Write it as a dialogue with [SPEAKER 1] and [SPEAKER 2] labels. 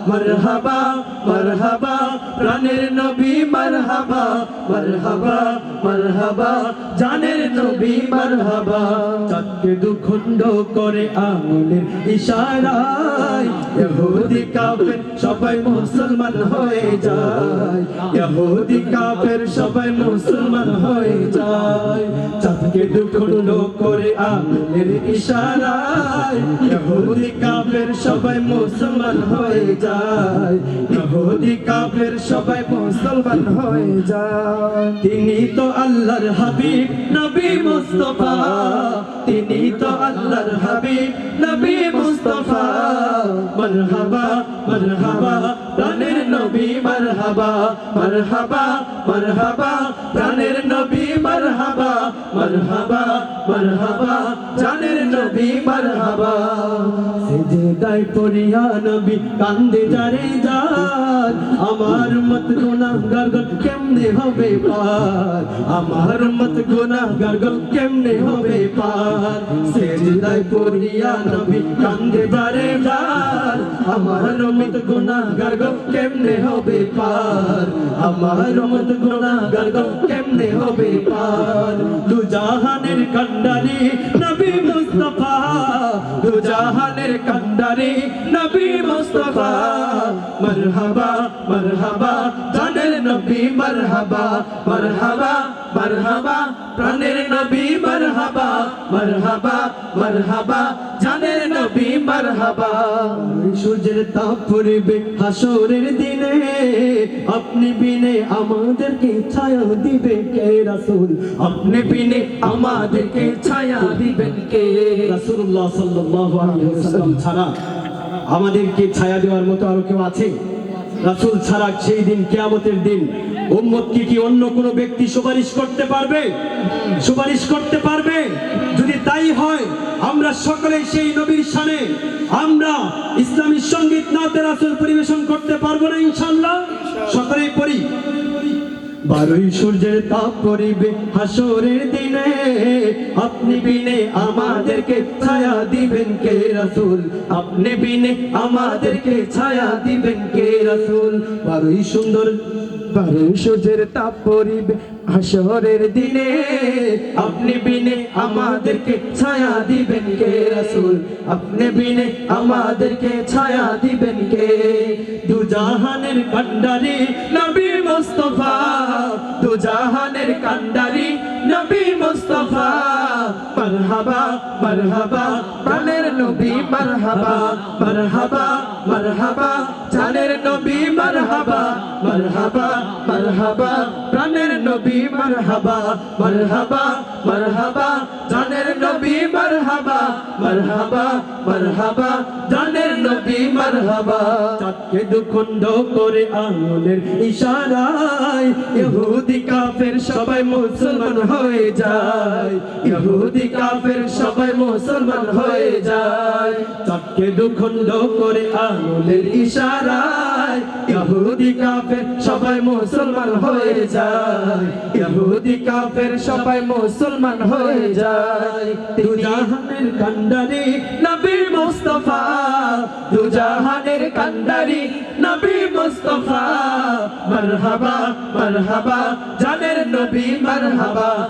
[SPEAKER 1] মারহাবা মারহাবা প্রাণের নবী মারহাবা মারহাবা মারহাবা জানের নবী মারহাবা চাঁদকে দুখণ্ড করে আঙুলের ইশারায় ইহুদি কাফের সবাই মুসলমান হয়ে যায় ইহুদি কাফের সবাই মুসলমান হয়ে যায় চাঁদকে দুখণ্ড করে আঙুলের ইশারায় ইহুদি কাফের সবাই মুসলমান হয়ে যায় ইহুদি কাফের সবাই মুসলমান হয়ে যায় তিনি তো আল্লাহর হাবিব নবী মুস্তাফা তিনি তো আল্লাহর হাবিব নবী মুস্তাফা মারহাবা মারহাবা প্রাণের নবী মারহাবা মারহাবা মারহাবা প্রাণের নবী মারহাবা মারহাবা মারহাবা জানের নবী মারহাবা সিজদায় পড়িয়া নবী কান্দে যারে যার আমার মত গুনাহগার কেমনে হবে পার আমার মত গুনাহগার কেমনে হবে পার সিজদায় পড়িয়া নবী কান্দে যারে যার আমার মত গুনাহগার কেমনে হবে পার আমার মত গুনাহগার কেমনে হবে পার দু জাহানের কান্ডারি নবী মুস্তাফা দু জাহানের কান্ডারি নবী মুস্তাফা মারহাবা মারহাবা জানের নবী মারহাবা মারহাবা মারহাবা প্রাণের নবী মারহাবা মারহাবা মারহাবা জানের নবী মারহাবা সূর্যের তাপ পড়বে হাসরের দিনে আপনি বিনে আমাদেরকে ছায়া দিবে কে রাসূল আপনি বিনে আমাদেরকে ছায়া দিবেন কে রাসূলুল্লাহ সাল্লাল্লাহু আলাইহি ওয়াসাল্লাম ছাড়া আমাদেরকে ছায়া দেওয়ার মতো আর কেউ আছে রাসূল ছাড়া সেই দিন কিয়ামতের দিন উম্মতকে কি অন্য কোনো ব্যক্তি সুপারিশ করতে পারবে সুপারিশ করতে পারবে যদি তাই হয় আমরা সকলে সেই নবীর শানে আমরা ইসলামী সঙ্গীত নাতে রাসূল পরিবেশন করতে পারবো না ইনশাআল্লাহ সকলেই পড়ি বারোই সূর্যের তাপ পড়িবে হাসরের দিনে আপনি বিনে আমাদেরকে ছায়া দিবেন কে রাসূল আপনি বিনে আমাদেরকে ছায়া দিবেন কে রাসূল বারোই সূর্যের তাপ পড়িবে হাসরের দিনে আপনি বিনে আমাদেরকে ছায়া দিবেন কে রাসূল আপনি বিনে আমাদেরকে ছায়া দিবেন কে দু জাহানের কান্ডারি নবী মুস্তাফা দু জাহানের কান্ডারি নবী মুস্তাফা মারহাবা মারহাবা প্রাণের নবী মারহাবা মারহাবা মারহাবা জানের নবী মারহাবা মারহাবা মারহাবা প্রাণের নবী মারহাবা মারহাবা মারহাবা জানের নবী মারহাবা মারহাবা মারহাবা জানের নবী মারহাবা চাঁদকে দুখণ্ড করে আঙুলের ইশারায় ইহুদি কাফের সবাই মুসলমান হয়ে যায় ইহুদি কাফের সবাই মুসলমান হয়ে যায় চাঁদকে দুখণ্ড করে আঙুলের ইশারায় ইহুদি কাফের সবাই মুসলমান হয়ে যায় ইহুদি কাফের সবাই মুসলমান হয়ে যায় দু জাহানের কান্ডারি নবী মুস্তাফা দু জাহানের কান্ডারি নবী মুস্তাফা মারহাবা মারহাবা জানের নবী মারহাবা